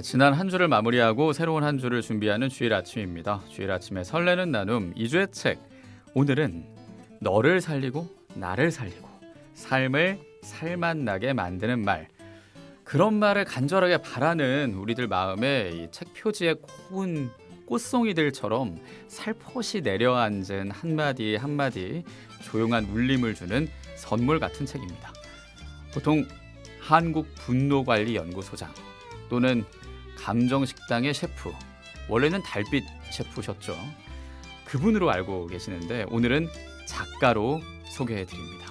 지난 한 주를 마무리하고 새로운 한 주를 준비하는 주일 아침입니다. 주일 아침에 설레는 나눔 2주의 책. 오늘은 너를 살리고 나를 살리고 삶을 살맛나게 만드는 말. 그런 말을 간절하게 바라는 우리들 마음에 이 책 표지에 고운 꽃송이들처럼 살포시 내려앉은 한마디 한마디 조용한 울림을 주는 선물 같은 책입니다. 보통 한국분노관리연구소장 또는 감정식당의 셰프, 원래는 달빛 셰프셨죠. 그분으로 알고 계시는데 오늘은 작가로 소개해드립니다.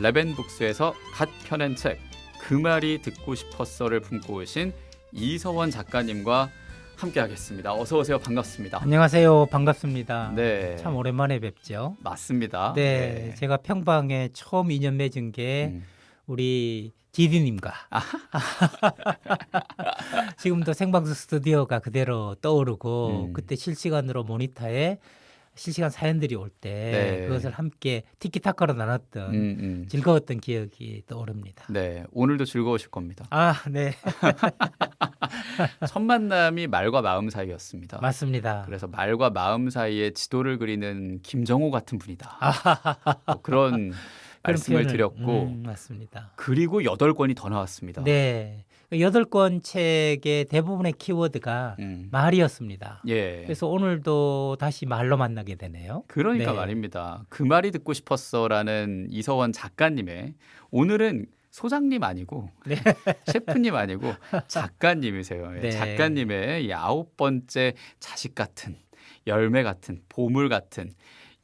레벤북스에서 갓 펴낸 책 그 말이 듣고 싶었어를 품고 오신 이서원 작가님과 함께하겠습니다. 어서 오세요. 반갑습니다. 안녕하세요. 반갑습니다. 네, 참 오랜만에 뵙죠. 맞습니다. 네, 제가 평방에 처음 인연 맺은 게 우리 디디님과 지금도 생방송 스튜디오가 그대로 떠오르고 그때 실시간으로 모니터에 실시간 사연들이 올 때 네. 그것을 함께 티키타카로 나눴던 즐거웠던 기억이 떠오릅니다. 네, 오늘도 즐거우실 겁니다. 아, 네. 첫 만남이 말과 마음 사이였습니다. 맞습니다. 그래서 말과 마음 사이에 지도를 그리는 김정호 같은 분이다. 뭐 그런 말씀을 표현을, 드렸고 맞습니다. 그리고 8권이 더 나왔습니다. 네. 8권 책의 대부분의 키워드가 말이었습니다. 예. 그래서 오늘도 다시 말로 만나게 되네요. 그러니까 네. 말입니다. 그 말이 듣고 싶었어라는 이서원 작가님의 오늘은 소장님 아니고 네. 셰프님 아니고 작가님이세요. 예, 네. 작가님의 이 9번째 자식 같은 열매 같은 보물 같은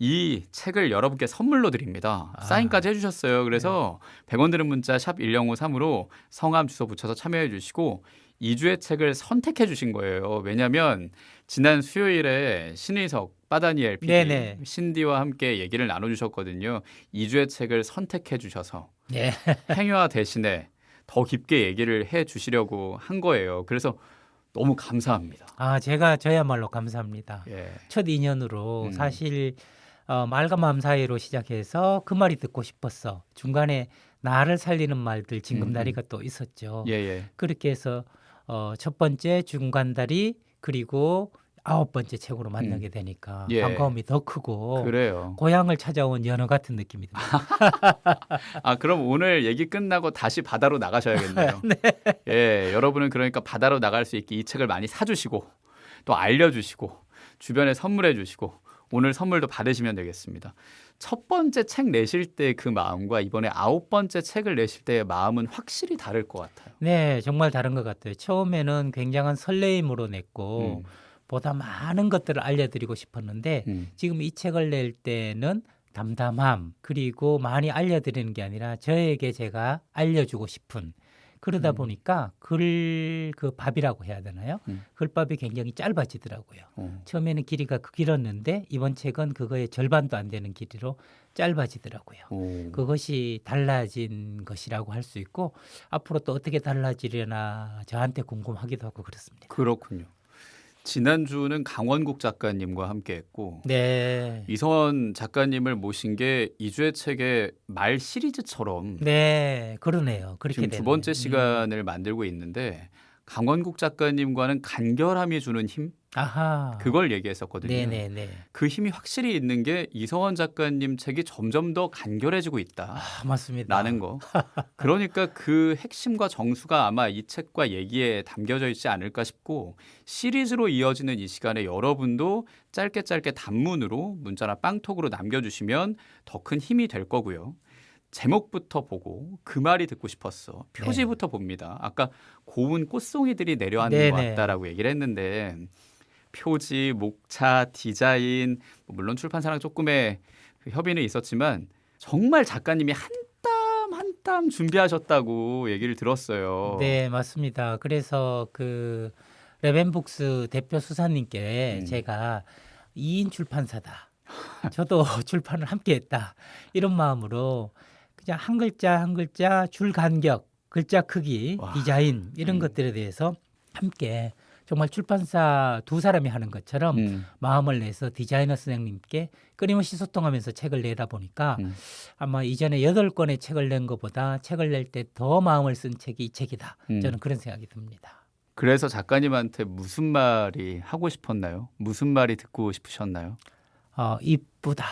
이 책을 여러분께 선물로 드립니다. 사인까지 해주셨어요. 그래서 100원 드는 문자 샵 1053으로 성함 주소 붙여서 참여해 주시고 2주의 책을 선택해 주신 거예요. 왜냐하면 지난 수요일에 신의석 빠다니엘 PD 네네. 신디와 함께 얘기를 나눠주셨거든요. 2주의 책을 선택해 주셔서 네. 행여와 대신에 더 깊게 얘기를 해 주시려고 한 거예요. 그래서 너무 감사합니다. 제가 저야말로 감사합니다. 예. 첫 인연으로 사실 말과 마음 사이로 시작해서 그 말이 듣고 싶었어. 중간에 나를 살리는 말들 징검다리가 또 있었죠. 예. 그렇게 해서 첫 번째 중간다리 그리고 9번째 책으로 만나게 되니까 예. 반가움이 더 크고 그래요. 고향을 찾아온 연어 같은 느낌이 듭니다. 그럼 오늘 얘기 끝나고 다시 바다로 나가셔야겠네요. 네. 예, 여러분은 그러니까 바다로 나갈 수 있게 이 책을 많이 사주시고 또 알려주시고 주변에 선물해 주시고 오늘 선물도 받으시면 되겠습니다. 첫 번째 책 내실 때 그 마음과 이번에 9번째 책을 내실 때의 마음은 확실히 다를 것 같아요. 네, 정말 다른 것 같아요. 처음에는 굉장한 설레임으로 냈고 보다 많은 것들을 알려드리고 싶었는데 지금 이 책을 낼 때는 담담함 그리고 많이 알려드리는 게 아니라 저에게 제가 알려주고 싶은 그러다 보니까 그 밥이라고 해야 되나요? 글밥이 굉장히 짧아지더라고요. 처음에는 길이가 길었는데 이번 책은 그거의 절반도 안 되는 길이로 짧아지더라고요. 그것이 달라진 것이라고 할 수 있고 앞으로 또 어떻게 달라지려나 저한테 궁금하기도 하고 그렇습니다. 그렇군요. 지난주는 강원국 작가님과 함께했고 네. 이서원 작가님을 모신 게 2주의 책의 말 시리즈처럼 네, 그러네요. 그렇게 지금 되네요. 두 번째 시간을 만들고 있는데 강원국 작가님과는 간결함이 주는 힘? 아하. 그걸 얘기했었거든요. 네네네. 그 힘이 확실히 있는 게 이서원 작가님 책이 점점 더 간결해지고 있다. 맞습니다. 라는 거. 그러니까 그 핵심과 정수가 아마 이 책과 얘기에 담겨져 있지 않을까 싶고 시리즈로 이어지는 이 시간에 여러분도 짧게 단문으로 문자나 빵톡으로 남겨주시면 더 큰 힘이 될 거고요. 제목부터 보고 그 말이 듣고 싶었어. 표지부터 봅니다. 아까 고운 꽃송이들이 내려앉는 것 네네. 같다라고 얘기를 했는데 표지, 목차, 디자인 물론 출판사랑 조금의 협의는 있었지만 정말 작가님이 한 땀 한 땀 준비하셨다고 얘기를 들었어요. 네, 맞습니다. 그래서 그 레벤북스 대표 수사님께 제가 2인 출판사다. 저도 출판을 함께했다. 이런 마음으로 그냥 한 글자 한 글자 줄 간격, 글자 크기, 디자인 이런 것들에 대해서 함께 정말 출판사 두 사람이 하는 것처럼 마음을 내서 디자이너 선생님께 끊임없이 소통하면서 책을 내다 보니까 아마 이전에 8권의 책을 낸 것보다 책을 낼 때 더 마음을 쓴 책이 이 책이다. 저는 그런 생각이 듭니다. 그래서 작가님한테 무슨 말이 하고 싶었나요? 무슨 말이 듣고 싶으셨나요? 이쁘다.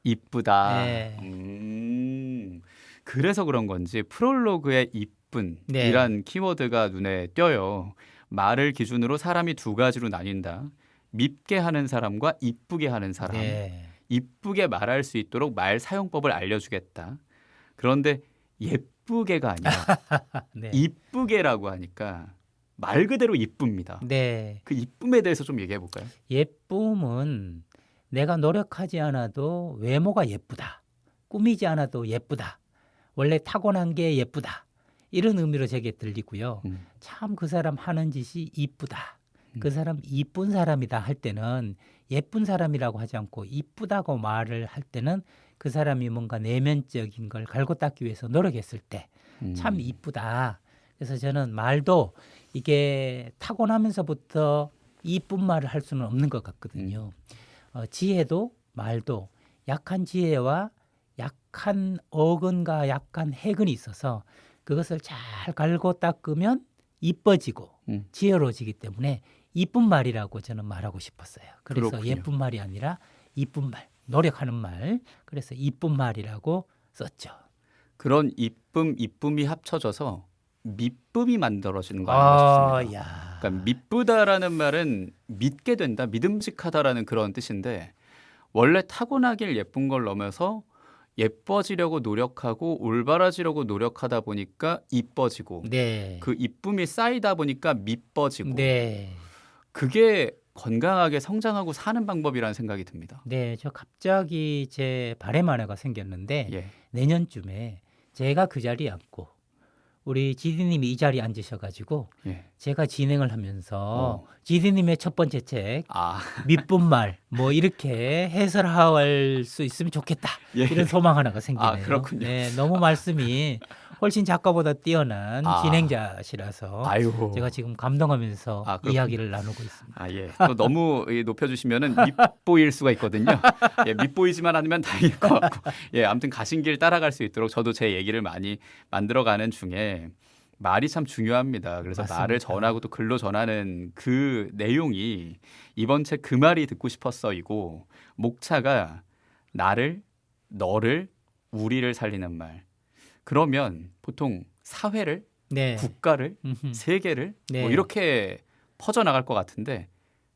이쁘다. 네. 그래서 그런 건지 프롤로그에 네. 이쁜이란 키워드가 눈에 띄어요. 말을 기준으로 사람이 두 가지로 나뉜다. 밉게 하는 사람과 이쁘게 하는 사람. 네. 이쁘게 말할 수 있도록 말 사용법을 알려주겠다. 그런데 예쁘게가 아니라 네. 이쁘게라고 하니까 말 그대로 이쁩니다. 네. 그 이쁨에 대해서 좀 얘기해 볼까요? 예쁨은 내가 노력하지 않아도 외모가 예쁘다. 꾸미지 않아도 예쁘다. 원래 타고난 게 예쁘다. 이런 의미로 제게 들리고요. 참 그 사람 하는 짓이 이쁘다. 그 사람 이쁜 사람이다 할 때는 예쁜 사람이라고 하지 않고 이쁘다고 말을 할 때는 그 사람이 뭔가 내면적인 걸 갈고 닦기 위해서 노력했을 때 참 이쁘다. 그래서 저는 말도 이게 타고나면서부터 이쁜 말을 할 수는 없는 것 같거든요. 지혜도 말도 약한 지혜와 약한 어근과 약한 해근이 있어서 그것을 잘 갈고 닦으면 이뻐지고 지혜로워지기 때문에 이쁜 말이라고 저는 말하고 싶었어요. 그래서 그렇군요. 예쁜 말이 아니라 이쁜 말, 노력하는 말. 그래서 이쁜 말이라고 썼죠. 그런 이쁨이 합쳐져서 미쁨이 만들어지는 거 아닌가 싶습니다. 야. 그러니까 미쁘다라는 말은 믿게 된다, 믿음직하다라는 그런 뜻인데 원래 타고나길 예쁜 걸 넘어서 예뻐지려고 노력하고 올바라지려고 노력하다 보니까 이뻐지고 네. 그 이쁨이 쌓이다 보니까 미뻐지고 네. 그게 건강하게 성장하고 사는 방법이라는 생각이 듭니다. 네, 저 갑자기 제 바램 하나가 생겼는데 예. 내년쯤에 제가 그 자리에 앉고 우리 지디님이 이 자리에 앉으셔가지고 예. 제가 진행을 하면서 지디님의 첫 번째 책 아, 미쁜 말 뭐 이렇게 해설할 수 있으면 좋겠다. 예. 이런 소망 하나가 생기네요. 아, 그렇군요. 네, 너무 말씀이 훨씬 작가보다 뛰어난 아. 진행자시라서 아유. 제가 지금 감동하면서 그렇군요. 이야기를 나누고 있습니다. 아, 예. 또 너무 높여주시면은 밉보일 수가 있거든요. 예, 밉보이지만 않으면 다행일 것 같고. 예, 아무튼 가신 길 따라갈 수 있도록 저도 제 얘기를 많이 만들어가는 중에 말이 참 중요합니다. 그래서 맞습니다. 말을 전하고 또 글로 전하는 그 내용이 이번 책 그 말이 듣고 싶었어이고 목차가 나를, 너를, 우리를 살리는 말. 그러면 보통 사회를, 네. 국가를, 음흠. 세계를 네. 뭐 이렇게 퍼져나갈 것 같은데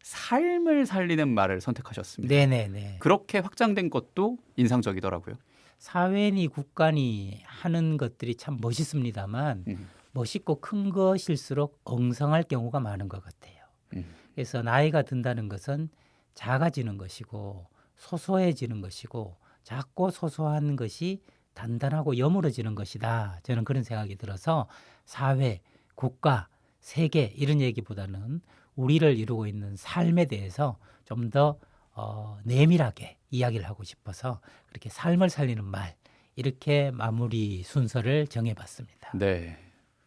삶을 살리는 말을 선택하셨습니다. 네네네. 그렇게 확장된 것도 인상적이더라고요. 사회니 국가니 하는 것들이 참 멋있습니다만 멋있고 큰 것일수록 엉성할 경우가 많은 것 같아요. 그래서 나이가 든다는 것은 작아지는 것이고 소소해지는 것이고 작고 소소한 것이 단단하고 여물어지는 것이다. 저는 그런 생각이 들어서 사회, 국가, 세계 이런 얘기보다는 우리를 이루고 있는 삶에 대해서 좀 더 내밀하게 이야기를 하고 싶어서 그렇게 삶을 살리는 말 이렇게 마무리 순서를 정해봤습니다. 네.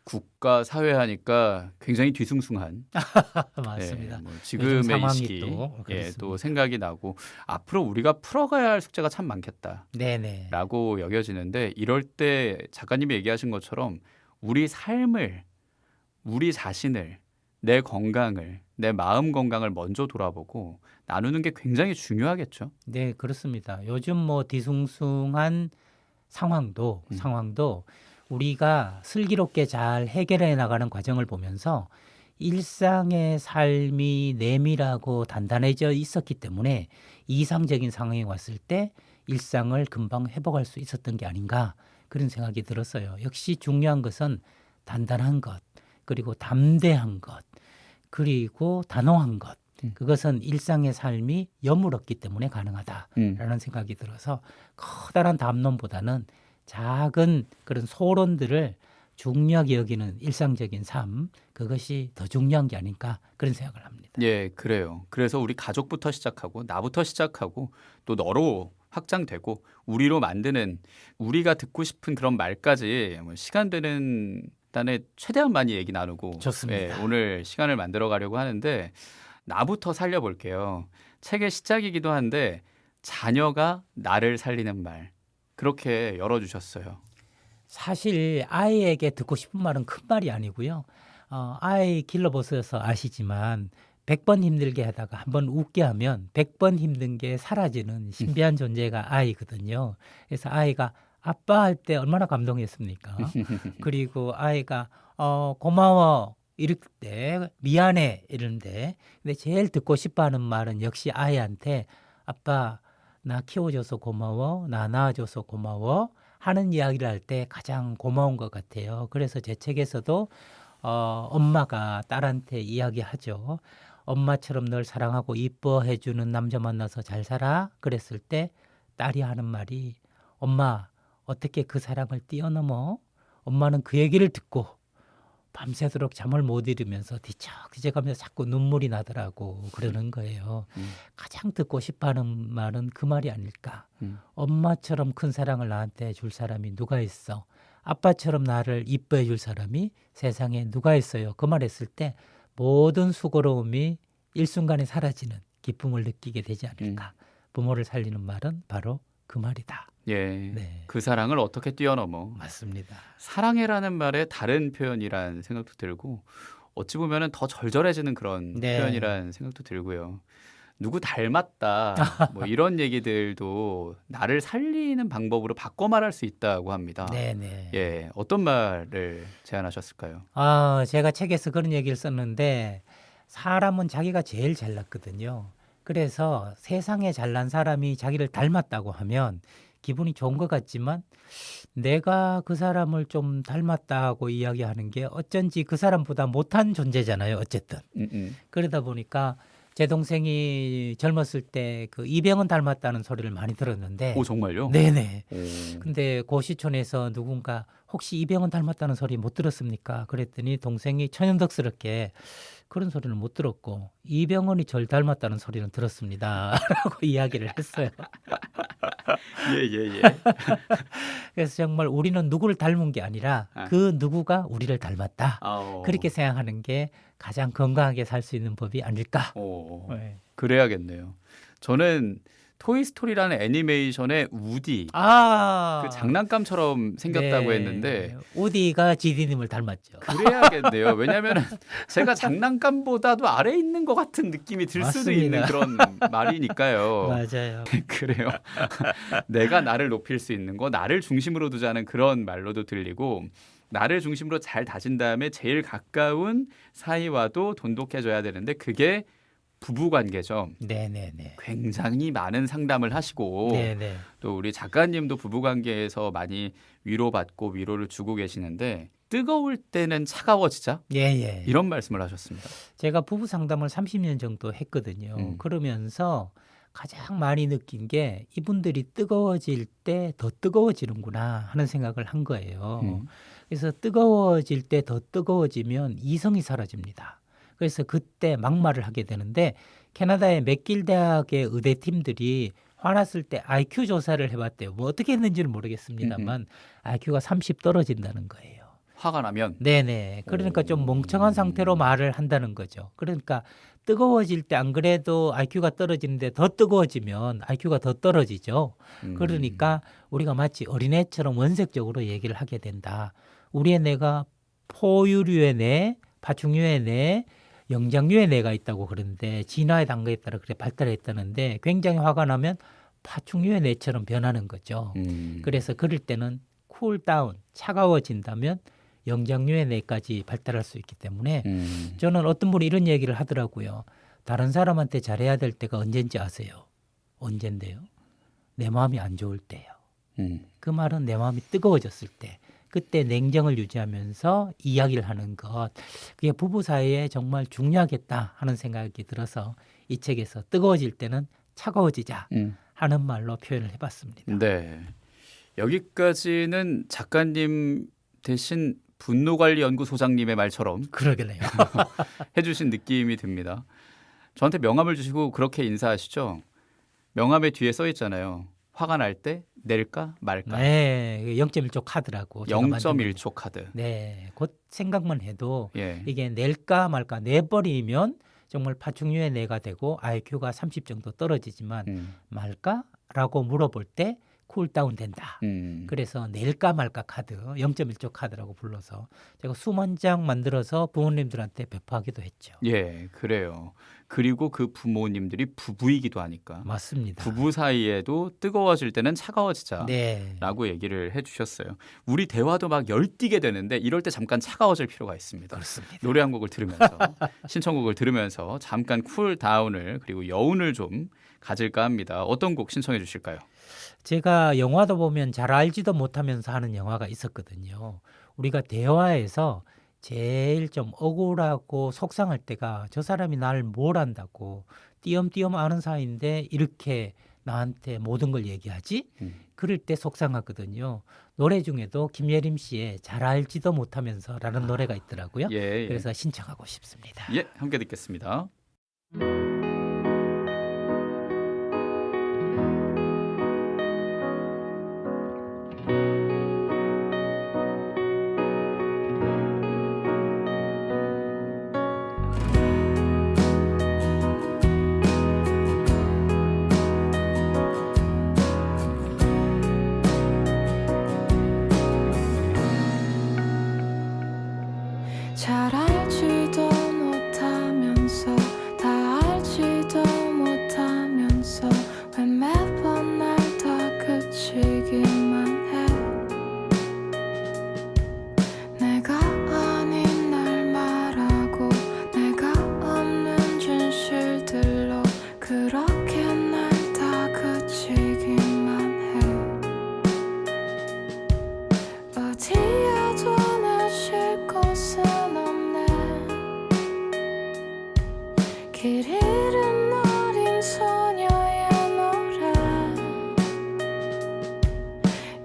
국가 사회 하니까 굉장히 뒤숭숭한 맞습니다. 뭐 요즘 지금의 이 상황이 시기 또 예, 그렇습니다. 또 생각이 나고 앞으로 우리가 풀어가야 할 숙제가 참 많겠다라고 네네. 여겨지는데 이럴 때 작가님이 얘기하신 것처럼 우리 삶을 우리 자신을 내 건강을 내 마음 건강을 먼저 돌아보고 나누는 게 굉장히 중요하겠죠. 네, 그렇습니다. 요즘 뭐 뒤숭숭한 상황도 우리가 슬기롭게 잘 해결해 나가는 과정을 보면서 일상의 삶이 내밀하고 단단해져 있었기 때문에 이상적인 상황이 왔을 때 일상을 금방 회복할 수 있었던 게 아닌가 그런 생각이 들었어요. 역시 중요한 것은 단단한 것, 그리고 담대한 것, 그리고 단호한 것. 그것은 일상의 삶이 여물었기 때문에 가능하다라는 생각이 들어서 커다란 담론보다는 작은 그런 소론들을 중요하게 여기는 일상적인 삶 그것이 더 중요한 게 아닐까 그런 생각을 합니다. 예, 그래요. 그래서 우리 가족부터 시작하고 나부터 시작하고 또 너로 확장되고 우리로 만드는 우리가 듣고 싶은 그런 말까지 뭐 시간 되는 단에 최대한 많이 얘기 나누고 좋습니다. 예, 오늘 시간을 만들어 가려고 하는데 나부터 살려볼게요. 책의 시작이기도 한데 자녀가 나를 살리는 말 그렇게 열어주셨어요. 사실 아이에게 듣고 싶은 말은 큰 말이 아니고요. 아이 길러보셔서 아시지만 100번 힘들게 하다가 한번 웃게 하면 100번 힘든 게 사라지는 신비한 존재가 아이거든요. 그래서 아이가 아빠 할 때 얼마나 감동했습니까? 그리고 아이가 고마워 이럴 때 미안해 이러는데 근데 제일 듣고 싶어 하는 말은 역시 아이한테 아빠 나 키워줘서 고마워 나 낳아줘서 고마워 하는 이야기를 할 때 가장 고마운 것 같아요. 그래서 제 책에서도 엄마가 딸한테 이야기하죠. 엄마처럼 널 사랑하고 이뻐해주는 남자 만나서 잘 살아. 그랬을 때 딸이 하는 말이 엄마 어떻게 그 사랑을 뛰어넘어? 엄마는 그 얘기를 듣고 밤새도록 잠을 못 이루면서 뒤척뒤척하면서 자꾸 눈물이 나더라고 그러는 거예요. 가장 듣고 싶어하는 말은 그 말이 아닐까. 엄마처럼 큰 사랑을 나한테 줄 사람이 누가 있어. 아빠처럼 나를 이뻐해 줄 사람이 세상에 누가 있어요. 그 말 했을 때 모든 수고로움이 일순간에 사라지는 기쁨을 느끼게 되지 않을까. 부모를 살리는 말은 바로 그 말이다. 예, 네. 그 사랑을 어떻게 뛰어넘어. 맞습니다. 사랑해라는 말에 다른 표현이란 생각도 들고 어찌 보면은 더 절절해지는 그런 네. 표현이란 생각도 들고요. 누구 닮았다 뭐 이런 얘기들도 나를 살리는 방법으로 바꿔 말할 수 있다고 합니다. 네네. 예, 어떤 말을 제안하셨을까요? 제가 책에서 그런 얘기를 썼는데 사람은 자기가 제일 잘났거든요. 그래서 세상에 잘난 사람이 자기를 닮았다고 하면 기분이 좋은 것 같지만 내가 그 사람을 좀 닮았다고 이야기하는 게 어쩐지 그 사람보다 못한 존재잖아요. 어쨌든. 그러다 보니까 제 동생이 젊었을 때 그 이병헌 닮았다는 소리를 많이 들었는데 오, 정말요? 네네. 오. 근데 고시촌에서 누군가 혹시 이병헌 닮았다는 소리 못 들었습니까? 그랬더니 동생이 천연덕스럽게 그런 소리는 못 들었고 이병헌이 절 닮았다는 소리는 들었습니다. 라고 이야기를 했어요. 예. 그래서 정말 우리는 누구를 닮은 게 아니라 그 누구가 우리를 닮았다. 그렇게 생각하는 게 가장 건강하게 살 수 있는 법이 아닐까. 네. 그래야겠네요. 저는 토이스토리라는 애니메이션의 우디 그 장난감처럼 생겼다고 네. 했는데 우디가 지디님을 닮았죠. 그래야겠네요. 왜냐하면 제가 장난감보다도 아래에 있는 것 같은 느낌이 들 수도 있는 그런 말이니까요. 맞아요. 그래요. 내가 나를 높일 수 있는 거, 나를 중심으로 두자는 그런 말로도 들리고 나를 중심으로 잘 다진 다음에 제일 가까운 사이와도 돈독해져야 되는데 그게 부부관계죠. 네네네. 굉장히 많은 상담을 하시고 네네. 또 우리 작가님도 부부관계에서 많이 위로받고 위로를 주고 계시는데 뜨거울 때는 차가워지자 예. 이런 말씀을 하셨습니다. 제가 부부 상담을 30년 정도 했거든요. 그러면서 가장 많이 느낀 게 이분들이 뜨거워질 때 더 뜨거워지는구나 하는 생각을 한 거예요. 그래서 뜨거워질 때 더 뜨거워지면 이성이 사라집니다. 그래서 그때 막말을 하게 되는데 캐나다의 맥길 대학의 의대팀들이 화났을 때 IQ 조사를 해봤대요. 뭐 어떻게 했는지는 모르겠습니다만 IQ가 30 떨어진다는 거예요. 화가 나면? 네네. 그러니까 좀 멍청한 상태로 말을 한다는 거죠. 그러니까 뜨거워질 때 안 그래도 IQ가 떨어지는데 더 뜨거워지면 IQ가 더 떨어지죠. 그러니까 우리가 마치 어린애처럼 원색적으로 얘기를 하게 된다. 우리의 뇌가 포유류의 뇌, 파충류의 뇌, 영장류의 뇌가 있다고 그러는데 진화의 단계에 따라 그래 발달했다는데 굉장히 화가 나면 파충류의 뇌처럼 변하는 거죠. 그래서 그럴 때는 쿨다운, 차가워진다면 영장류의 뇌까지 발달할 수 있기 때문에 저는 어떤 분이 이런 얘기를 하더라고요. 다른 사람한테 잘해야 될 때가 언젠지 아세요? 언젠데요? 내 마음이 안 좋을 때요. 그 말은 내 마음이 뜨거워졌을 때. 그때 냉정을 유지하면서 이야기를 하는 것. 그게 부부 사이에 정말 중요하겠다 하는 생각이 들어서 이 책에서 뜨거워질 때는 차가워지자 하는 말로 표현을 해봤습니다. 네. 여기까지는 작가님 대신 분노관리연구소장님의 말처럼 그러겠네요. 해주신 느낌이 듭니다. 저한테 명함을 주시고 그렇게 인사하시죠. 명함에 뒤에 써 있잖아요. 화가 날 때 낼까 말까. 네, 0.1초 카드라고. 0.1초 카드. 네, 곧 생각만 해도 예. 이게 낼까 말까 내버리면 정말 파충류의 뇌가 되고 IQ가 30 정도 떨어지지만 말까라고 물어볼 때 쿨다운 된다. 그래서 내일까 말까 카드 0.1조 카드라고 불러서 제가 수만 장 만들어서 부모님들한테 배포하기도 했죠. 예, 그래요. 그리고 그 부모님들이 부부이기도 하니까 맞습니다. 부부 사이에도 뜨거워질 때는 차가워지자. 네. 라고 얘기를 해주셨어요. 우리 대화도 막 열띠게 되는데 이럴 때 잠깐 차가워질 필요가 있습니다. 그렇습니다. 노래 한 곡을 들으면서 신청곡을 들으면서 잠깐 쿨다운을 그리고 여운을 좀 가질까 합니다. 어떤 곡 신청해 주실까요? 제가 영화도 보면 잘 알지도 못하면서 하는 영화가 있었거든요. 우리가 대화에서 제일 좀 억울하고 속상할 때가 저 사람이 날 뭘 안다고 띄엄띄엄 아는 사이인데 이렇게 나한테 모든 걸 얘기하지? 그럴 때 속상하거든요. 노래 중에도 김예림 씨의 잘 알지도 못하면서라는 노래가 있더라고요. 예, 예. 그래서 신청하고 싶습니다. 예, 함께 듣겠습니다. 잘 알지도 못하면서 다 알지도 못하면서 왜 매번 날 다 그치기만 해 내가 아닌 날 말하고 내가 없는 진실들로 그렇게 날 다 그치기만 해 어디에도 날 쉴 곳은 길 잃은 어린 소녀의 노래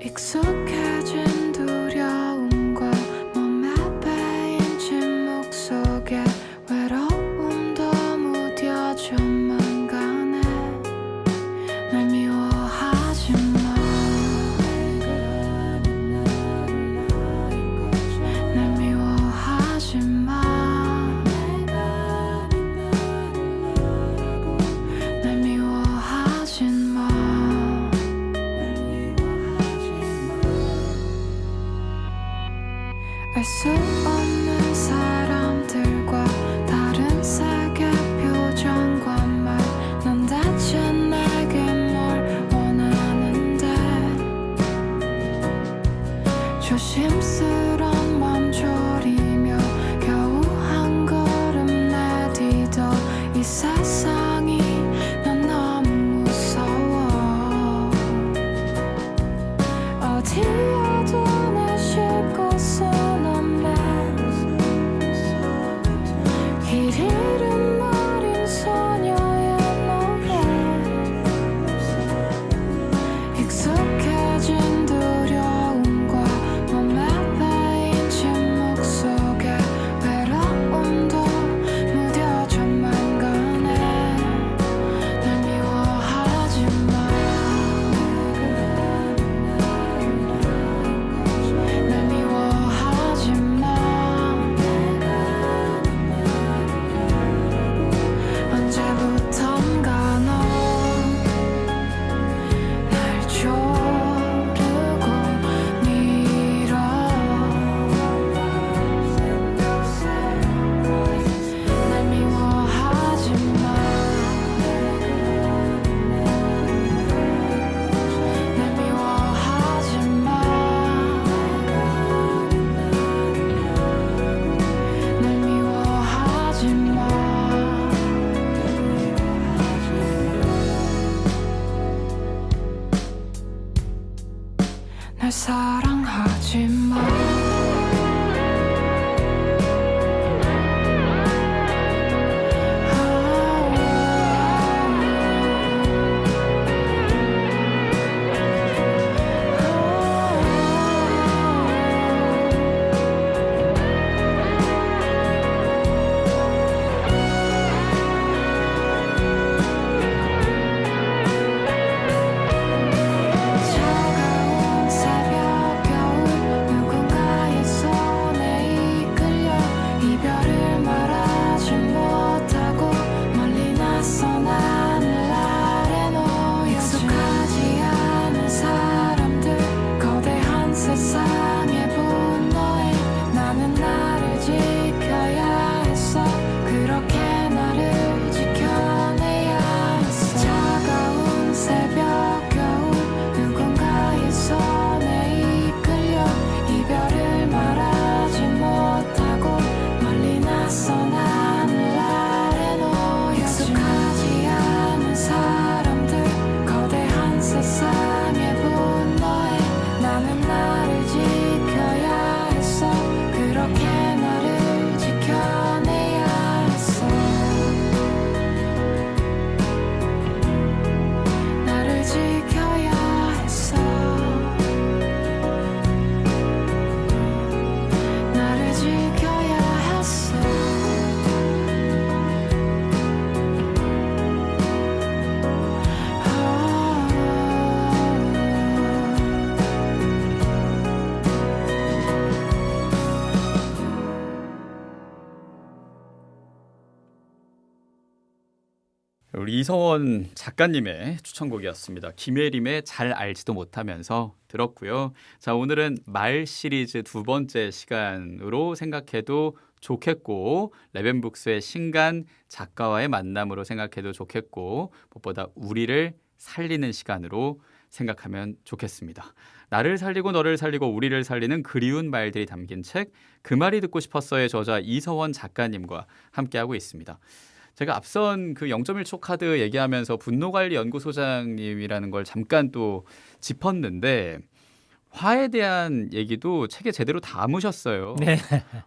익숙해진 두려움과 몸에 배인 침묵 속에 외로움도 무뎌져만 가네 날 미워하지 마 날 미워하지 마 알 수 없는 사람들과 다른 색의 표정과 말 넌 대체 내게 뭘 원하는데 조심스런 맘 졸이며 겨우 한 걸음 내디뎌 이 세상이 난 너무 무서워 어디에도 날 쉴 곳은 길 잃은 어린 소녀의 노래 익숙해진 두려움과 몸에 배인 침묵 속에 외로움도 무뎌져만 가네 날 미워하지 마 날 미워하지 마 언제부턴가 넌 날 조르고 밀어 날 미워하지 마 날 미워하지 마 날 미워하지 마 날 사랑하지 마 차가운 새벽 겨울 우리 이서원 작가님의 추천곡이었습니다. 김혜림의 잘 알지도 못하면서 들었고요. 자, 오늘은 말 시리즈 두 번째 시간으로 생각해도 좋겠고, 레벤북스의 신간 작가와의 만남으로 생각해도 좋겠고, 무엇보다 우리를 살리는 시간으로 생각하면 좋겠습니다. 나를 살리고 너를 살리고 우리를 살리는 그리운 말들이 담긴 책 그 말이 듣고 싶었어의 저자 이서원 작가님과 함께하고 있습니다. 제가 앞선 그 0.1초 카드 얘기하면서 분노관리연구소장님이라는 걸 잠깐 또 짚었는데, 화에 대한 얘기도 책에 제대로 담으셨어요. 네.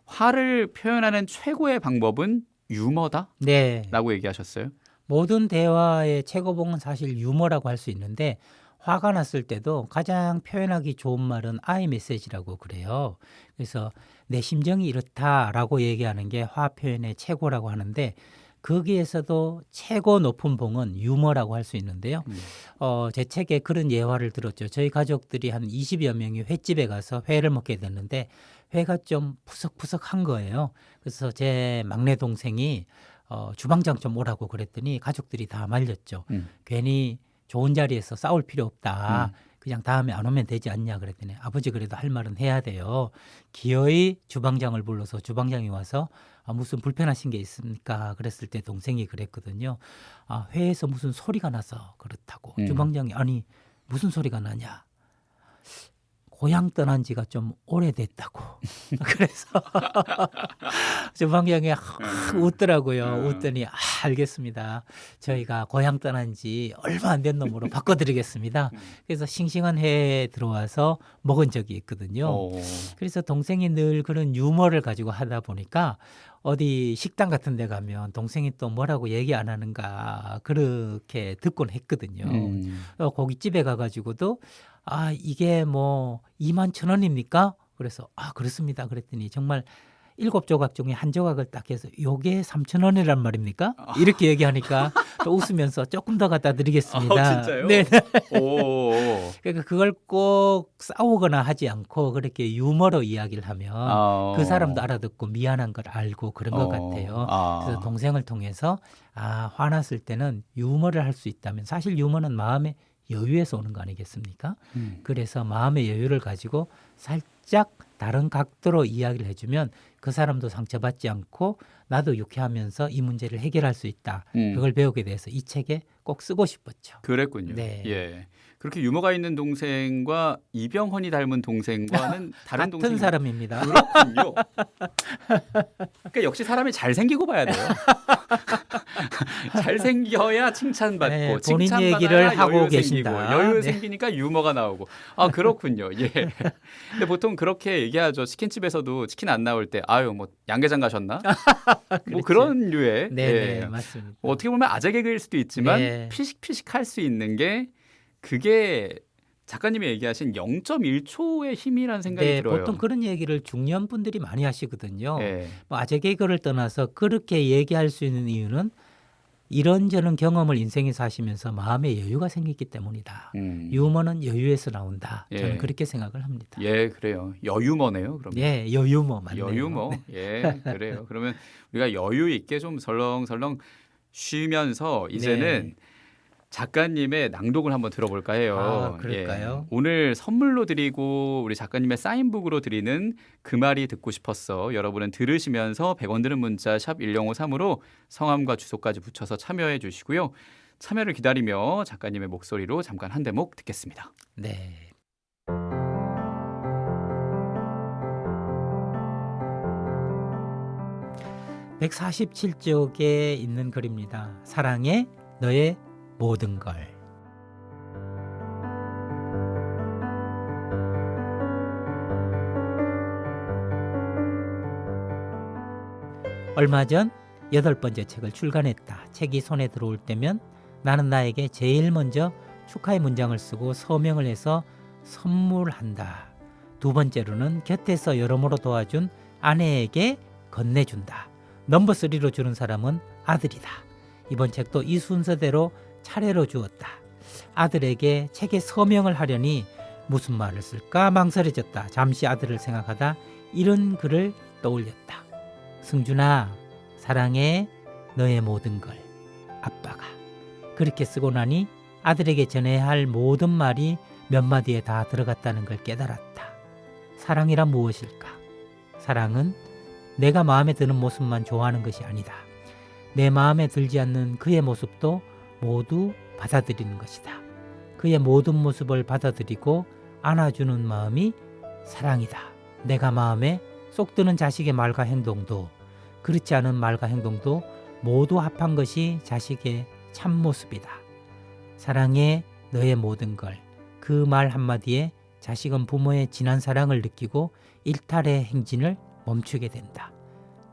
화를 표현하는 최고의 방법은 유머다? 네. 라고 얘기하셨어요. 모든 대화의 최고봉은 사실 유머라고 할 수 있는데, 화가 났을 때도 가장 표현하기 좋은 말은 I 메시지라고 그래요. 그래서 내 심정이 이렇다라고 얘기하는 게 화 표현의 최고라고 하는데, 거기에서도 최고 높은 봉은 유머라고 할 수 있는데요. 제 책에 그런 예화를 들었죠. 저희 가족들이 한 20여 명이 횟집에 가서 회를 먹게 됐는데, 회가 좀 푸석푸석한 거예요. 그래서 제 막내 동생이 주방장 좀 오라고 그랬더니 가족들이 다 말렸죠. 괜히 좋은 자리에서 싸울 필요 없다. 그냥 다음에 안 오면 되지 않냐 그랬더니, 아버지 그래도 할 말은 해야 돼요. 기어이 주방장을 불러서 주방장이 와서 무슨 불편하신 게 있습니까? 그랬을 때 동생이 그랬거든요. 회에서 무슨 소리가 나서 그렇다고. 주방장이 아니 무슨 소리가 나냐. 고향 떠난 지가 좀 오래됐다고. 그래서 주방장이 웃더라고요. 웃더니 알겠습니다. 저희가 고향 떠난 지 얼마 안 된 놈으로 바꿔드리겠습니다. 그래서 싱싱한 회에 들어와서 먹은 적이 있거든요. 그래서 동생이 늘 그런 유머를 가지고 하다 보니까 어디 식당 같은 데 가면 동생이 또 뭐라고 얘기 안 하는가 그렇게 듣곤 했거든요. 고깃집에 가가지고도 이게 뭐 21,000원입니까? 그래서 그렇습니다. 그랬더니 정말 7조각 중에 한 조각을 딱 해서 요게 3,000원이란 말입니까? 이렇게 얘기하니까 또 웃으면서 조금 더 갖다 드리겠습니다. 진짜요? 네. 오. 그러니까 그걸 꼭 싸우거나 하지 않고 그렇게 유머로 이야기를 하면 그 사람도 알아듣고 미안한 걸 알고 그런 것 같아요. 그래서 동생을 통해서 화났을 때는 유머를 할 수 있다면, 사실 유머는 마음의 여유에서 오는 거 아니겠습니까? 그래서 마음의 여유를 가지고 살짝 다른 각도로 이야기를 해주면 그 사람도 상처받지 않고 나도 유쾌하면서 이 문제를 해결할 수 있다. 그걸 배우게 돼서 이 책에 꼭 쓰고 싶었죠. 그랬군요. 네. 예. 그렇게 유머가 있는 동생과 이병헌이 닮은 동생과는 다른 같은 사람입니다. 그렇군요. 그러니까 역시 사람이 잘생기고 봐야 돼요. 잘생겨야 칭찬받고, 네, 본인 칭찬받아야 얘기를 하고 여유 계신다. 생기고, 여유 네. 생기니까 유머가 나오고. 그렇군요. 예. 근데 보통 그렇게 얘기하죠. 치킨집에서도 치킨 안 나올 때 뭐 양계장 가셨나? 뭐 그런 류의. 네, 예. 맞습니다. 어떻게 보면 아재 개그일 수도 있지만 네. 피식피식할 수 있는 게, 그게 작가님이 얘기하신 0.1초의 힘이라는 생각이 네, 들어요. 보통 그런 얘기를 중년 분들이 많이 하시거든요. 예. 뭐 아재 개그를 떠나서 그렇게 얘기할 수 있는 이유는 이런저런 경험을 인생에서 하시면서 마음의 여유가 생겼기 때문이다. 유머는 여유에서 나온다. 저는 예. 그렇게 생각을 합니다. 예, 그래요. 여유머네요, 그러면. 예, 여유머 맞네요. 여유머. 예, 그래요. 그러면 우리가 여유 있게 좀 설렁설렁 쉬면서 이제는 작가님의 낭독을 한번 들어볼까 해요. 그럴까요? 예. 오늘 선물로 드리고 우리 작가님의 사인북으로 드리는 그 말이 듣고 싶었어. 여러분은 들으시면서 100원 드는 문자 샵 1053으로 성함과 주소까지 붙여서 참여해 주시고요. 참여를 기다리며 작가님의 목소리로 잠깐 한 대목 듣겠습니다. 네. (147쪽에) 있는 글입니다. 사랑해 너의 모든 걸. 얼마 전 8번째 책을 출간했다. 책이 손에 들어올 때면 나는 나에게 제일 먼저 축하의 문장을 쓰고 서명을 해서 선물한다. 두 번째로는 곁에서 여러모로 도와준 아내에게 건네준다. 넘버 3로 주는 사람은 아들이다. 이번 책도 이 순서대로 차례로 주었다. 아들에게 책에 서명을 하려니 무슨 말을 쓸까 망설여졌다. 잠시 아들을 생각하다 이런 글을 떠올렸다. 승준아, 사랑해 너의 모든 걸. 아빠가. 그렇게 쓰고 나니 아들에게 전해야 할 모든 말이 몇 마디에 다 들어갔다는 걸 깨달았다. 사랑이란 무엇일까? 사랑은 내가 마음에 드는 모습만 좋아하는 것이 아니다. 내 마음에 들지 않는 그의 모습도 모두 받아들이는 것이다. 그의 모든 모습을 받아들이고 안아주는 마음이 사랑이다. 내가 마음에 쏙 드는 자식의 말과 행동도 그렇지 않은 말과 행동도 모두 합한 것이 자식의 참모습이다. 사랑해 너의 모든 걸. 그 말 한마디에 자식은 부모의 진한 사랑을 느끼고 일탈의 행진을 멈추게 된다.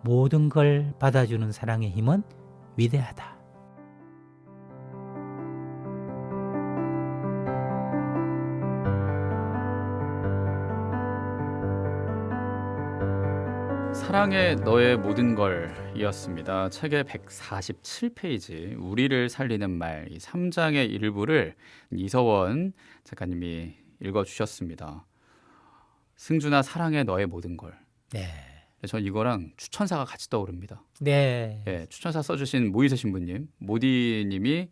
모든 걸 받아주는 사랑의 힘은 위대하다. 사랑해 너의 모든 걸 이었습니다. 책의 147페이지 우리를 살리는 말 3장의 일부를 이서원 작가님이 읽어주셨습니다. 승준아 사랑해 너의 모든 걸. 네. 전 이거랑 추천사가 같이 떠오릅니다. 네. 예, 추천사 써주신 모이세 신부님, 모디님이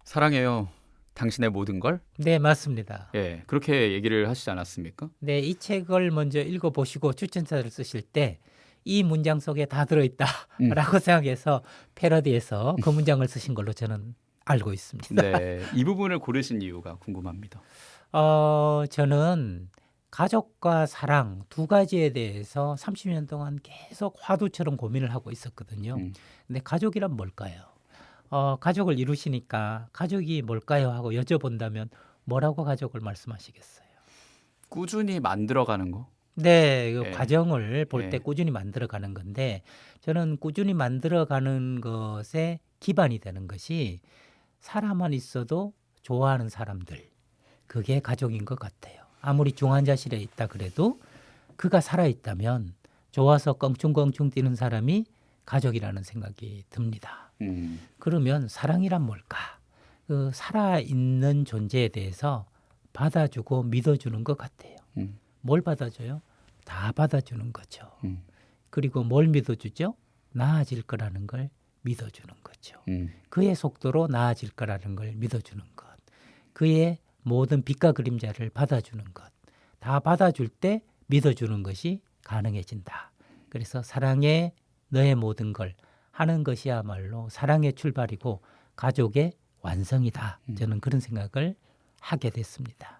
사랑해요 당신의 모든 걸. 네, 맞습니다. 예, 그렇게 얘기를 하시지 않았습니까? 네, 이 책을 먼저 읽어보시고 추천사를 쓰실 때 이 문장 속에 다 들어있다라고 생각해서 패러디해서 그 문장을 쓰신 걸로 저는 알고 있습니다. 네, 이 부분을 고르신 이유가 궁금합니다. 저는 가족과 사랑 두 가지에 대해서 30년 동안 계속 화두처럼 고민을 하고 있었거든요. 근데 가족이란 뭘까요? 가족을 이루시니까 가족이 뭘까요? 하고 여쭤본다면 뭐라고 가족을 말씀하시겠어요? 꾸준히 만들어가는 거. 네, 그 예. 과정을 볼 때 예. 꾸준히 만들어가는 건데 저는 꾸준히 만들어가는 것에 기반이 되는 것이 사람만 있어도 좋아하는 사람들 그게 가족인 것 같아요. 아무리 중환자실에 있다 그래도 그가 살아있다면 좋아서 껑충껑충 뛰는 사람이 가족이라는 생각이 듭니다. 그러면 사랑이란 뭘까? 그 살아있는 존재에 대해서 받아주고 믿어주는 것 같아요. 뭘 받아줘요? 다 받아주는 거죠. 그리고 뭘 믿어주죠? 나아질 거라는 걸 믿어주는 거죠. 그의 속도로 나아질 거라는 걸 믿어주는 것. 그의 모든 빛과 그림자를 받아주는 것. 다 받아줄 때 믿어주는 것이 가능해진다. 그래서 사랑해 너의 모든 걸 하는 것이야말로 사랑의 출발이고 가족의 완성이다. 저는 그런 생각을 하게 됐습니다.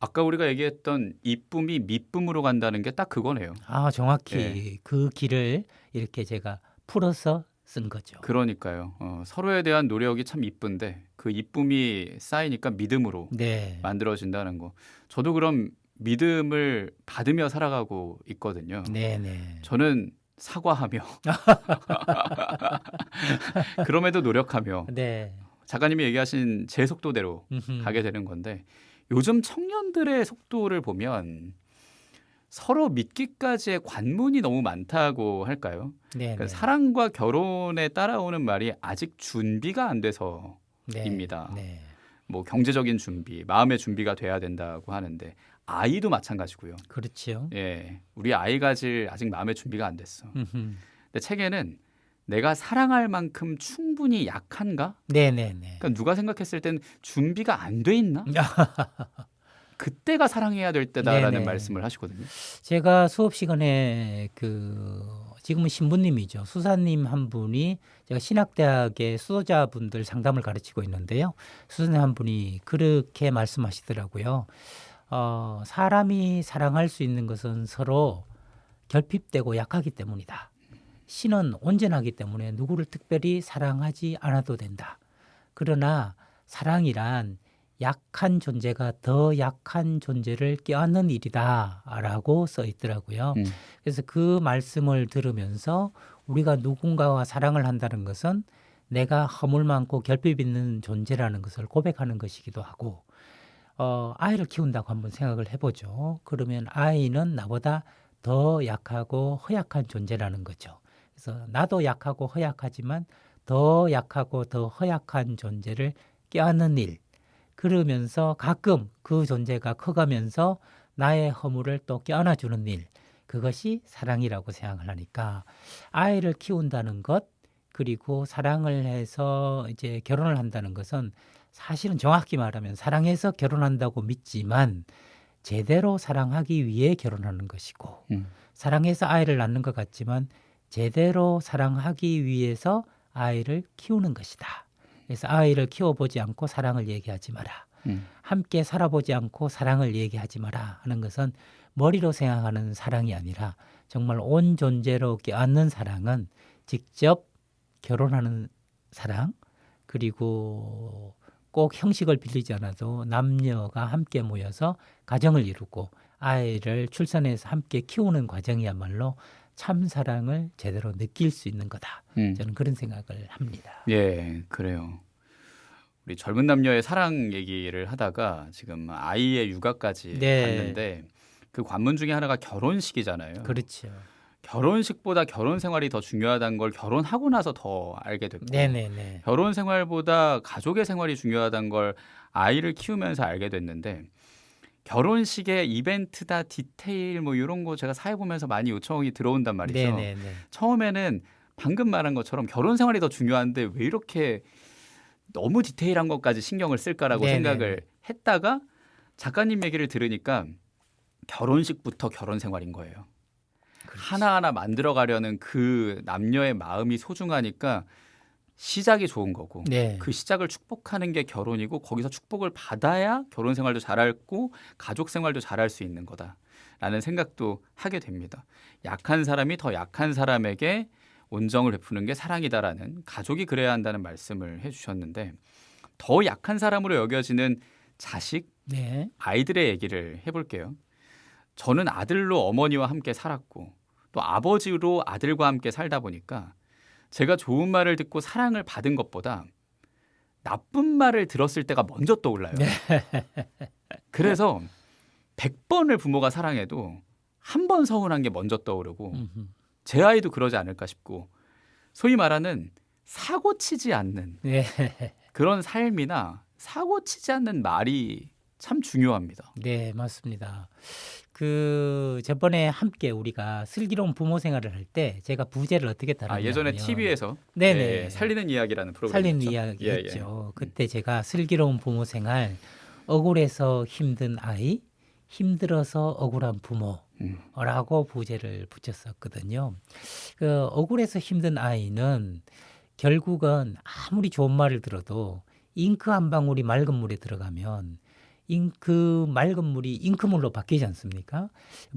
아까 우리가 얘기했던 이쁨이 미쁨으로 간다는 게 딱 그거네요. 아, 정확히 예. 그 길을 이렇게 제가 풀어서 쓴 거죠. 그러니까요. 서로에 대한 노력이 참 이쁜데 그 이쁨이 쌓이니까 믿음으로 네. 만들어진다는 거. 저도 그럼 믿음을 받으며 살아가고 있거든요. 네네. 저는 사과하며 그럼에도 노력하며 네. 작가님이 얘기하신 제 속도대로 음흠. 가게 되는 건데 요즘 청년들의 속도를 보면 서로 믿기까지의 관문이 너무 많다고 할까요? 네네. 그러니까 사랑과 결혼에 따라오는 말이 아직 준비가 안 돼서입니다. 네. 뭐 경제적인 준비, 마음의 준비가 돼야 된다고 하는데 아이도 마찬가지고요. 그렇죠. 예, 우리 아이가 아직 마음의 준비가 안 됐어. 음흠. 근데 책에는 내가 사랑할 만큼 충분히 약한가? 네네네. 그러니까 누가 생각했을 땐 준비가 안 돼 있나? 그때가 사랑해야 될 때다라는 네네. 말씀을 하시거든요. 제가 수업 시간에 지금은 신부님이죠. 수사님 한 분이 제가 신학대학의 수도자분들 상담을 가르치고 있는데요. 수사님 한 분이 그렇게 말씀하시더라고요. 사람이 사랑할 수 있는 것은 서로 결핍되고 약하기 때문이다. 신은 온전하기 때문에 누구를 특별히 사랑하지 않아도 된다. 그러나 사랑이란 약한 존재가 더 약한 존재를 껴안는 일이다라고 써 있더라고요. 그래서 그 말씀을 들으면서 우리가 누군가와 사랑을 한다는 것은 내가 허물 많고 결핍 있는 존재라는 것을 고백하는 것이기도 하고 아이를 키운다고 한번 생각을 해보죠. 그러면 아이는 나보다 더 약하고 허약한 존재라는 거죠. 그래서 나도 약하고 허약하지만 더 약하고 더 허약한 존재를 껴안는 일. 그러면서 가끔 그 존재가 커가면서 나의 허물을 또 껴안아주는 일. 그것이 사랑이라고 생각을 하니까 아이를 키운다는 것, 그리고 사랑을 해서 이제 결혼을 한다는 것은 사실은 정확히 말하면 사랑해서 결혼한다고 믿지만 제대로 사랑하기 위해 결혼하는 것이고 사랑해서 아이를 낳는 것 같지만 제대로 사랑하기 위해서 아이를 키우는 것이다. 그래서 아이를 키워보지 않고 사랑을 얘기하지 마라. 함께 살아보지 않고 사랑을 얘기하지 마라 하는 것은 머리로 생각하는 사랑이 아니라 정말 온 존재로 껴안는 사랑은 직접 결혼하는 사랑 그리고 꼭 형식을 빌리지 않아도 남녀가 함께 모여서 가정을 이루고 아이를 출산해서 함께 키우는 과정이야말로 참 사랑을 제대로 느낄 수 있는 거다. 저는 그런 생각을 합니다. 예, 그래요. 우리 젊은 남녀의 사랑 얘기를 하다가 지금 아이의 육아까지 네. 갔는데 그 관문 중에 하나가 결혼식이잖아요. 그렇죠. 결혼식보다 결혼 생활이 더 중요하다는 걸 결혼하고 나서 더 알게 됐고 네네네. 결혼 생활보다 가족의 생활이 중요하다는 걸 아이를 키우면서 알게 됐는데 결혼식의 이벤트다 디테일 뭐 이런 거 제가 사회 보면서 많이 요청이 들어온단 말이죠. 네네네. 처음에는 방금 말한 것처럼 결혼 생활이 더 중요한데 왜 이렇게 너무 디테일한 것까지 신경을 쓸까라고 네네네. 생각을 했다가 작가님 얘기를 들으니까 결혼식부터 결혼 생활인 거예요. 그렇지. 하나하나 만들어가려는 그 남녀의 마음이 소중하니까 시작이 좋은 거고 네. 그 시작을 축복하는 게 결혼이고 거기서 축복을 받아야 결혼 생활도 잘하고 가족 생활도 잘할 수 있는 거다라는 생각도 하게 됩니다. 약한 사람이 더 약한 사람에게 온정을 베푸는 게 사랑이다라는 가족이 그래야 한다는 말씀을 해주셨는데 더 약한 사람으로 여겨지는 자식, 네. 아이들의 얘기를 해볼게요. 저는 아들로 어머니와 함께 살았고 또 아버지로 아들과 함께 살다 보니까 제가 좋은 말을 듣고 사랑을 받은 것보다 나쁜 말을 들었을 때가 먼저 떠올라요. 그래서 100번을 부모가 사랑해도 한 번 서운한 게 먼저 떠오르고 음흠. 제 아이도 그러지 않을까 싶고 소위 말하는 사고 치지 않는 네. 그런 삶이나 사고 치지 않는 말이 참 중요합니다. 네, 맞습니다. 그 저번에 함께 우리가 슬기로운 부모 생활을 할 때 제가 부제를 어떻게 다뤘냐면 예전에 TV에서 네네. 살리는 이야기라는 프로그램 살리는 있죠? 이야기 예, 했죠. 그때 제가 슬기로운 부모 생활 억울해서 힘든 아이 힘들어서 억울한 부모라고 부제를 붙였었거든요. 그 억울해서 힘든 아이는 결국은 아무리 좋은 말을 들어도 잉크 한 방울이 맑은 물에 들어가면 그 맑은 물이 잉크물로 바뀌지 않습니까?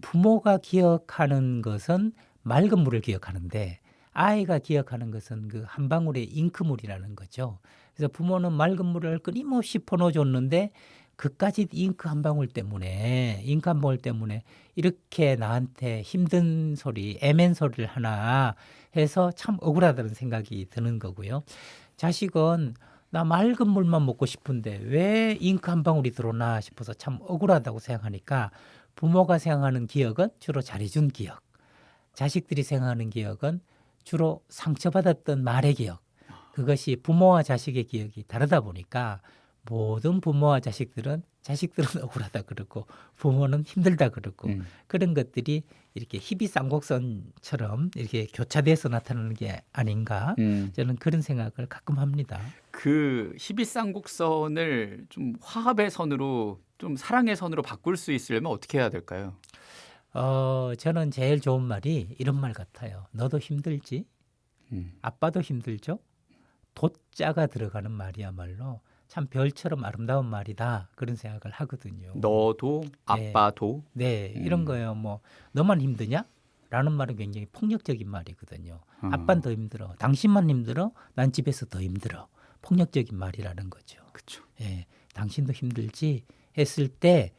부모가 기억하는 것은 맑은 물을 기억하는데 아이가 기억하는 것은 그 한 방울의 잉크물이라는 거죠. 그래서 부모는 맑은 물을 끊임없이 퍼넣어줬는데 그까짓 잉크 한 방울 때문에 이렇게 나한테 힘든 소리, 애맨 소리를 하나 해서 참 억울하다는 생각이 드는 거고요. 자식은 나 맑은 물만 먹고 싶은데 왜 잉크 한 방울이 들어오나 싶어서 참 억울하다고 생각하니까 부모가 생각하는 기억은 주로 잘해준 기억, 자식들이 생각하는 기억은 주로 상처받았던 말의 기억. 그것이 부모와 자식의 기억이 다르다 보니까 모든 부모와 자식들은 억울하다 그러고 부모는 힘들다 그러고 그런 것들이 이렇게 희비쌍곡선처럼 이렇게 교차돼서 나타나는 게 아닌가 저는 그런 생각을 가끔 합니다. 그 희비쌍곡선을 좀 화합의 선으로 좀 사랑의 선으로 바꿀 수 있으려면 어떻게 해야 될까요? 저는 제일 좋은 말이 이런 말 같아요. 너도 힘들지? 아빠도 힘들죠? 도자가 들어가는 말이야말로 참 별처럼 아름다운 말이다 그런 생각을 하거든요. 너도 아빠도 네, 이런 거예요. 뭐 너만 힘드냐? 라는 말은 굉장히 폭력적인 말이거든요. 아빠는 더 힘들어. 당신만 힘들어. 난 집에서 더 힘들어. 폭력적인 말이라는 거죠. 그렇죠. 예, 당신도 힘들지 했을 때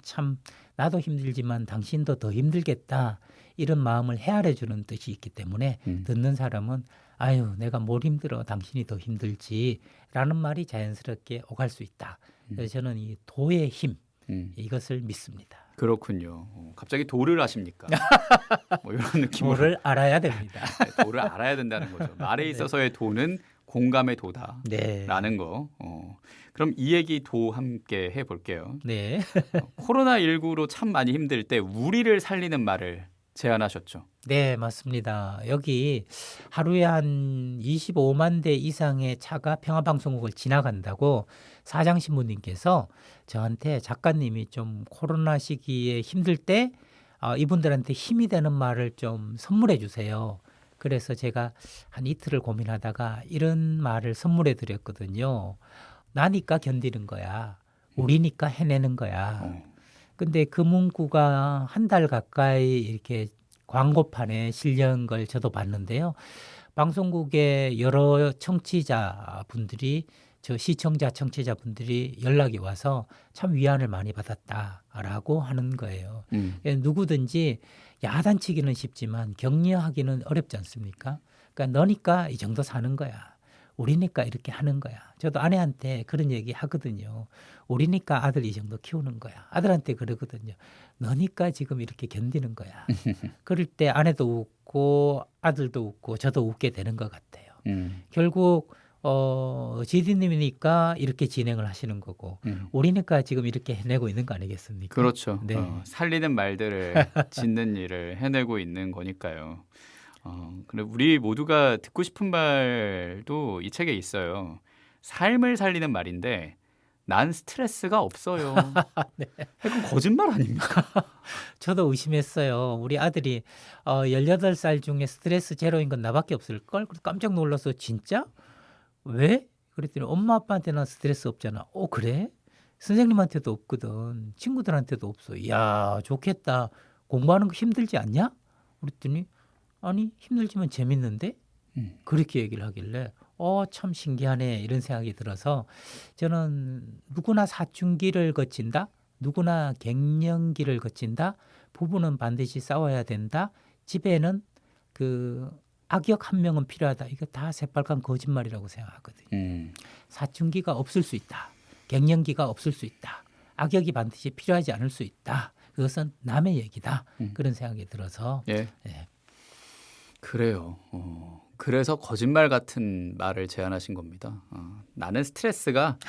참 나도 힘들지만 당신도 더 힘들겠다. 이런 마음을 헤아려 주는 뜻이 있기 때문에 듣는 사람은 아유 내가 뭘 힘들어 당신이 더 힘들지 라는 말이 자연스럽게 오갈 수 있다. 그래서 저는 이 도의 힘 이것을 믿습니다. 그렇군요. 갑자기 도를 아십니까? 뭐 이런 느낌으로 도를 알아야 됩니다. 네, 도를 알아야 된다는 거죠. 말에 있어서의 도는 공감의 도다라는 네. 거. 그럼 이 얘기 도 함께 해볼게요. 네. 코로나19로 참 많이 힘들 때 우리를 살리는 말을 제안하셨죠. 네, 맞습니다. 여기 하루에 한 25만 대 이상의 차가 평화방송국을 지나간다고 사장 신부님께서 저한테 작가님이 좀 코로나 시기에 힘들 때 이분들한테 힘이 되는 말을 좀 선물해 주세요. 그래서 제가 한 이틀을 고민하다가 이런 말을 선물해 드렸거든요. 나니까 견디는 거야. 우리니까 해내는 거야. 근데 그 문구가 한 달 가까이 이렇게 광고판에 실린 걸 저도 봤는데요. 방송국의 여러 청취자분들이 저 시청자 청취자분들이 연락이 와서 참 위안을 많이 받았다라고 하는 거예요. 누구든지 야단치기는 쉽지만 격려하기는 어렵지 않습니까? 그러니까 너니까 이 정도 사는 거야. 우리니까 이렇게 하는 거야. 저도 아내한테 그런 얘기 하거든요. 우리니까 아들 이 정도 키우는 거야. 아들한테 그러거든요. 너니까 지금 이렇게 견디는 거야. 그럴 때 아내도 웃고 아들도 웃고 저도 웃게 되는 것 같아요. 결국 지디님이니까 이렇게 진행을 하시는 거고 우리니까 지금 이렇게 해내고 있는 거 아니겠습니까? 그렇죠. 네. 살리는 말들을 짓는 일을 해내고 있는 거니까요. 근데 우리 모두가 듣고 싶은 말도 이 책에 있어요. 삶을 살리는 말인데 난 스트레스가 없어요. 네. 그건 거짓말 아닙니까? 저도 의심했어요. 우리 아들이 18살 중에 스트레스 제로인 건 나밖에 없을걸? 그래서 깜짝 놀라서 진짜? 왜? 그랬더니 엄마 아빠한테는 스트레스 없잖아. 그래? 선생님한테도 없거든. 친구들한테도 없어. 이야 좋겠다. 공부하는 거 힘들지 않냐? 그랬더니 아니 힘들지만 재밌는데? 그렇게 얘기를 하길래 참 신기하네 이런 생각이 들어서 저는 누구나 사춘기를 거친다. 누구나 갱년기를 거친다. 부부는 반드시 싸워야 된다. 집에는 그 악역 한 명은 필요하다. 이거 다 새빨간 거짓말이라고 생각하거든요. 사춘기가 없을 수 있다. 갱년기가 없을 수 있다. 악역이 반드시 필요하지 않을 수 있다. 그것은 남의 얘기다. 그런 생각이 들어서 예. 예. 그래요. 그래서 거짓말 같은 말을 제안하신 겁니다. 나는 스트레스가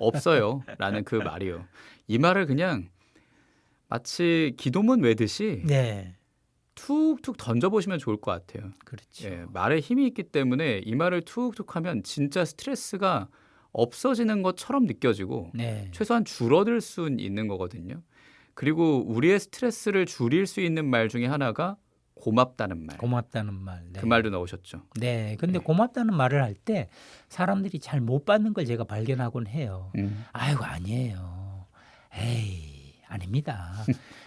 없어요. 라는 그 말이요. 이 말을 그냥 마치 기도문 외듯이 네. 툭툭 던져보시면 좋을 것 같아요. 그렇죠. 예, 말에 힘이 있기 때문에 이 말을 툭툭 하면 진짜 스트레스가 없어지는 것처럼 느껴지고 네. 최소한 줄어들 수 있는 거거든요. 그리고 우리의 스트레스를 줄일 수 있는 말 중에 하나가 고맙다는 말. 고맙다는 말. 네. 그 말도 넣으셨죠. 네. 근데 고맙다는 말을 할 때 사람들이 잘 못 받는 걸 제가 발견하곤 해요. 아이고 아니에요. 에이 아닙니다.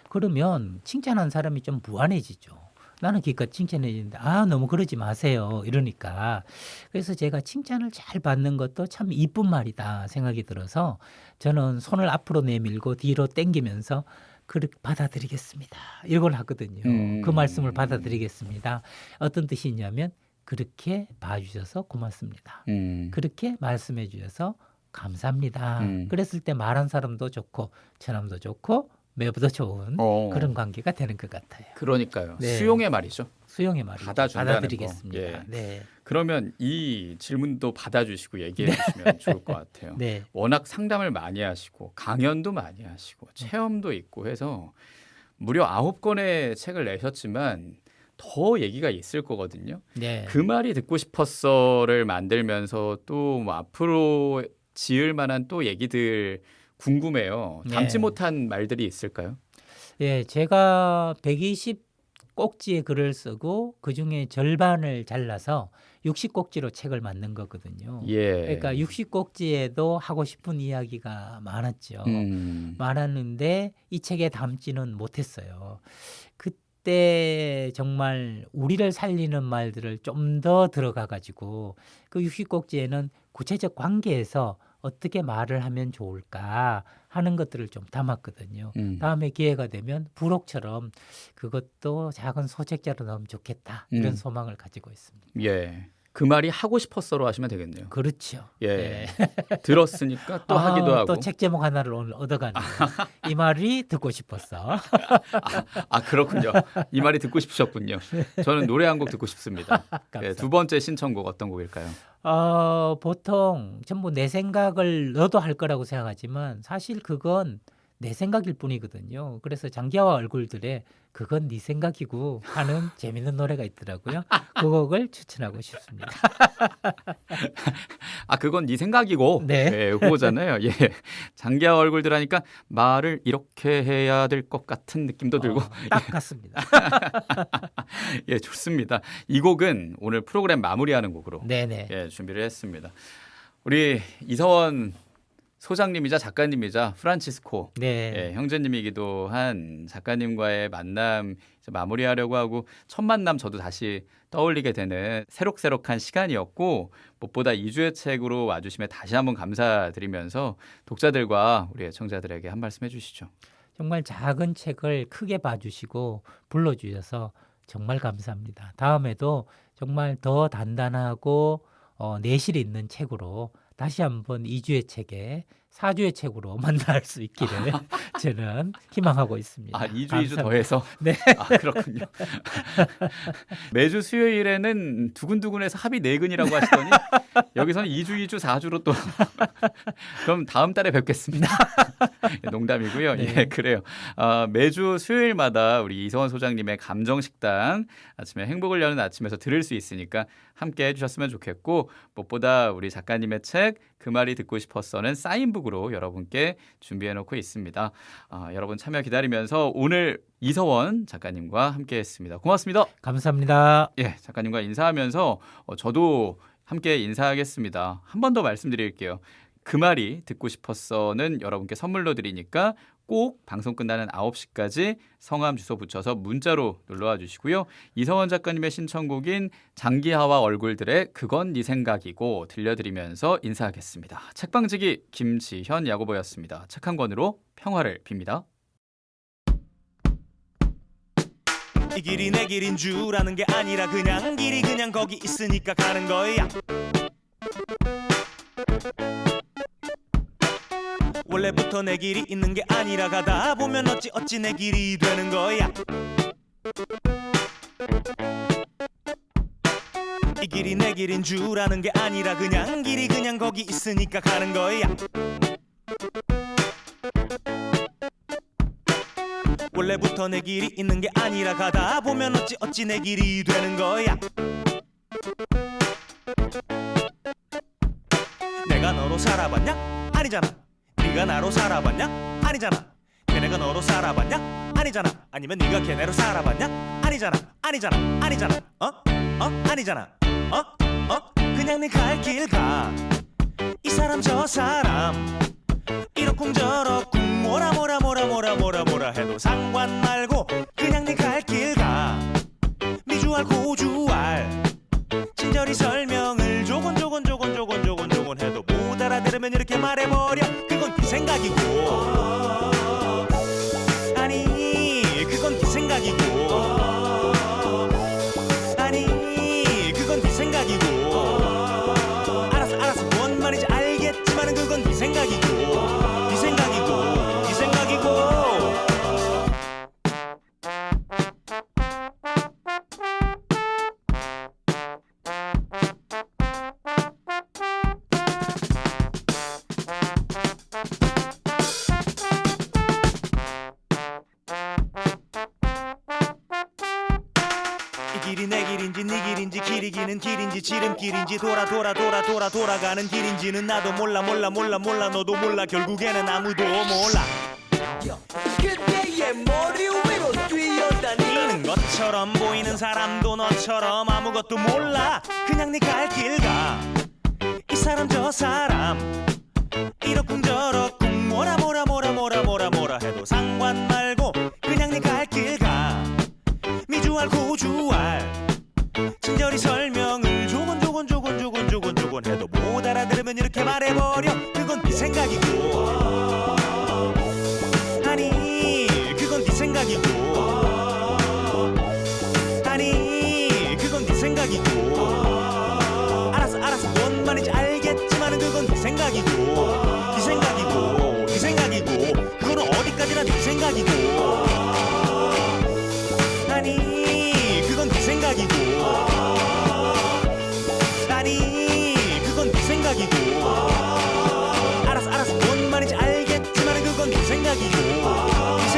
그러면 칭찬한 사람이 좀 무안해지죠. 나는 기껏 칭찬해주는데 너무 그러지 마세요. 이러니까. 그래서 제가 칭찬을 잘 받는 것도 참 이쁜 말이다 생각이 들어서 저는 손을 앞으로 내밀고 뒤로 당기면서 그렇게 받아들이겠습니다. 이걸 하거든요. 그 말씀을 받아들이겠습니다. 어떤 뜻이 있냐면 그렇게 봐주셔서 고맙습니다. 그렇게 말씀해 주셔서 감사합니다. 그랬을 때 말한 사람도 좋고 처남도 좋고 매부도 좋은 그런 관계가 되는 것 같아요. 그러니까요. 네. 수용의 말이죠. 수용의 말이 받아들이겠습니다. 거. 예. 네. 그러면 이 질문도 받아주시고 얘기해 주시면 좋을 것 같아요. 네. 워낙 상담을 많이 하시고 강연도 많이 하시고 체험도 있고 해서 무려 9권의 책을 내셨지만 더 얘기가 있을 거거든요. 네. 그 말이 듣고 싶었어를 만들면서 또 뭐 앞으로 지을 만한 또 얘기들 궁금해요. 담지 네. 못한 말들이 있을까요? 예, 제가 120꼭지의 글을 쓰고 그중에 절반을 잘라서 60꼭지로 책을 만든 거거든요. 예. 그러니까 60꼭지에도 하고 싶은 이야기가 많았죠. 많았는데 이 책에 담지는 못했어요. 그때 정말 우리를 살리는 말들을 좀 더 들어가 가지고 그 60꼭지에는 구체적 관계에서 어떻게 말을 하면 좋을까 하는 것들을 좀 담았거든요. 다음에 기회가 되면 부록처럼 그것도 작은 소책자로 넣으면 좋겠다. 이런 소망을 가지고 있습니다. 예. 그 말이 하고 싶었어로 하시면 되겠네요. 그렇죠. 예. 네. 들었으니까 또 하기도 하고. 또 책 제목 하나를 오늘 얻어가네요. 이 말이 듣고 싶었어. 그렇군요. 이 말이 듣고 싶으셨군요. 저는 노래 한 곡 듣고 싶습니다. 예, 두 번째 신청곡 어떤 곡일까요? 보통 전부 내 생각을 너도 할 거라고 생각하지만 사실 그건 내 생각일 뿐이거든요. 그래서 장기하와 얼굴들의 그건 네 생각이고 하는 재밌는 노래가 있더라고요. 그 곡을 추천하고 싶습니다. 아 그건 네 생각이고 네. 예, 그거잖아요. 예. 장기하 얼굴들 하니까 말을 이렇게 해야 될 것 같은 느낌도 들고 딱 같습니다. 예 좋습니다. 이 곡은 오늘 프로그램 마무리하는 곡으로 네네. 예, 준비를 했습니다. 우리 이서원 소장님이자 작가님이자 프란치스코 네. 예, 형제님이기도 한 작가님과의 만남 이제 마무리하려고 하고 첫 만남 저도 다시 떠올리게 되는 새록새록한 시간이었고 무엇보다 2주의 책으로 와주심에 다시 한번 감사드리면서 독자들과 우리 애청자들에게 한 말씀 해주시죠. 정말 작은 책을 크게 봐주시고 불러주셔서 정말 감사합니다. 다음에도 정말 더 단단하고 내실 있는 책으로 다시 한번 2주의 책에 4주의 책으로 만날 수 있기를 저는 희망하고 있습니다. 아 2주 감사합니다. 더해서 네. 아 그렇군요. 매주 수요일에는 두근두근해서 합이 네근이라고 하시더니 여기서는 2주 4주로 또 그럼 다음 달에 뵙겠습니다. 농담이고요. 네. 예 그래요. 매주 수요일마다 우리 이서원 소장님의 감정식당 아침에 행복을 여는 아침에서 들을 수 있으니까 함께 해주셨으면 좋겠고 무엇보다 우리 작가님의 책 그 말이 듣고 싶었어는 사인북으로 여러분께 준비해놓고 있습니다. 여러분 참여 기다리면서 오늘 이서원 작가님과 함께했습니다. 고맙습니다. 감사합니다. 예, 작가님과 인사하면서 저도 함께 인사하겠습니다. 한 번 더 말씀드릴게요. 그 말이 듣고 싶었어는 여러분께 선물로 드리니까 꼭 방송 끝나는 9시까지 성함 주소 붙여서 문자로 놀러와 주시고요. 이서원 작가님의 신청곡인 장기하와 얼굴들의 그건 네 생각이고 들려드리면서 인사하겠습니다. 책방지기 김지현 야구보였습니다. 책 한 권으로 평화를 빕니다. 이 길이 내 길인 줄 아는 게 아니라 그냥 길이 그냥 거기 있으니까 가는 거야. 원래부터 내 길이 있는 게 아니라 가다 보면 어찌 내 길이 되는 거야. 이 길이 내 길인 줄 아는 게 아니라 그냥 길이 그냥 거기 있으니까 가는 거야. 원래부터 내 길이 있는 게 아니라 가다 보면 어찌 내 길이 되는 거야. 내가 너로 살아봤냐? 아니잖아. 네가 나로 살아봤냐? 아니잖아. 걔네가 너로 살아봤냐? 아니잖아. 아니면 네가 걔네로 살아봤냐? 아니잖아. 아니잖아. 아니잖아. 그냥 네 갈 길 가. 이 사람 저 사람 이러쿵저러쿵 뭐라 해도 상관 말고 그냥 네 갈 길 가. 미주알 고주알 친절히 설명을 조곤 해도 못 알아들으면 이렇게 말해버려. 그건 네 생각이고 아니 그건 네 생각이고 아니 그건 네 생각이고 알았어 뭔 말인지 알겠지만은 그건 네 생각이고 네 생각이고 이 길이 내 길인지 네 길인지 길이 기는 길인지 지름길인지 돌아가는 길인지는 나도 몰라 너도 몰라 결국에는 아무도 몰라. 그대의 머리 위로 뛰어다니는 것처럼 보이는 사람도 너처럼 아무것도 몰라. 그냥 네 갈 길 가. 이 사람 저 사람 이러쿵저러쿵 뭐라 해도 상관 말고 그냥 네 갈 길 가. 미주알 고주알 친절히 설명을 조곤 해도 못 알아들으면 이렇게 말해버려. 그건 네 생각이고 아니 그건 네 생각이고 아니 그건 네 생각이고 알았어 뭔 말인지 알겠지만은 그건 네 생각이고 생각이고